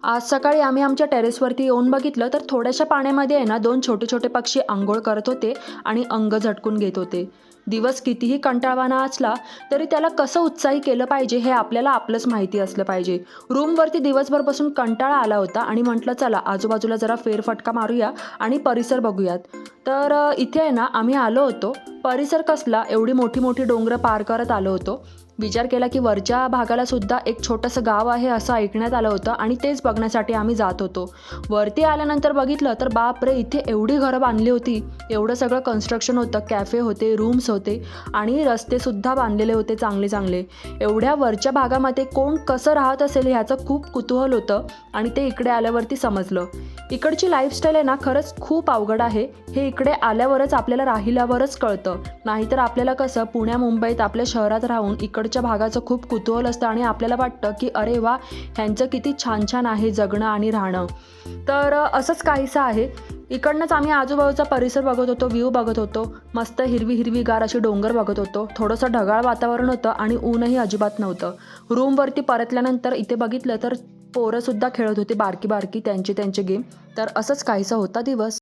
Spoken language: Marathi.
आज सकाळी आम्ही आमच्या टेरेसवरती येऊन बघितलं तर थोड्याशा पाण्यामध्ये आहे ना 2 छोटे-छोटे पक्षी अंघोळ करत होते आणि अंग झटकून घेत होते. दिवस कितीही कंटाळवाणा असला तरी त्याला कसं उत्साही केलं पाहिजे हे आपल्याला आपलंच माहिती असलं पाहिजे. रूमवरती दिवसभर बसून कंटाळा आला होता आणि म्हटलं चला आजूबाजूला जरा फेरफटका मारूया आणि परिसर बघूयात. तर इथे आहे ना आम्ही आलो होतो. परिसर कसला एवढी मोठी-मोठी डोंगरं पार करत आलो होतो. विचार केला की वरच्या भागाला सुद्धा एक छोटंसं गाव आहे असं ऐकण्यात आलं होतं आणि तेच बघण्यासाठी आम्ही जात होतो. वरती आल्यानंतर बघितलं तर बापरे! इथे एवढी घरं बांधली होती. एवढं सगळं कन्स्ट्रक्शन होतं. कॅफे होते, रूम्स होते आणि रस्तेसुद्धा बांधलेले होते चांगले-चांगले. एवढ्या वरच्या भागामध्ये कोण कसं राहत असेल ह्याचं खूप कुतूहल होतं आणि ते इकडे आल्यावरती समजलं. इकडची लाईफस्टाईल आहे ना खरंच खूप अवघड आहे. हे इकडे आल्यावरच आपल्याला राहिल्यावरच कळतं. नाहीतर आपल्याला कसं पुण्या मुंबईत आपल्या शहरात राहून इकडच्या भागाचं खूप कुतूहल असतं आणि आपल्याला वाटतं की अरे वा ह्यांचं किती छान छान आहे जगणं आणि राहणं. तर असंच काहीसं आहे. इकडनंच आम्ही आजूबाजूचा परिसर बघत होतो, व्ह्यू बघत होतो. मस्त हिरवीगार अशी डोंगर बघत होतो. थोडंसं ढगाळ वातावरण होतं आणि ऊनही अजिबात नव्हतं. रूमवरती परतल्यानंतर इथे बघितलं तर पोरंसुद्धा खेळत होती बारकी बारकी त्यांचे गेम. तर असंच काहीसा होता दिवस.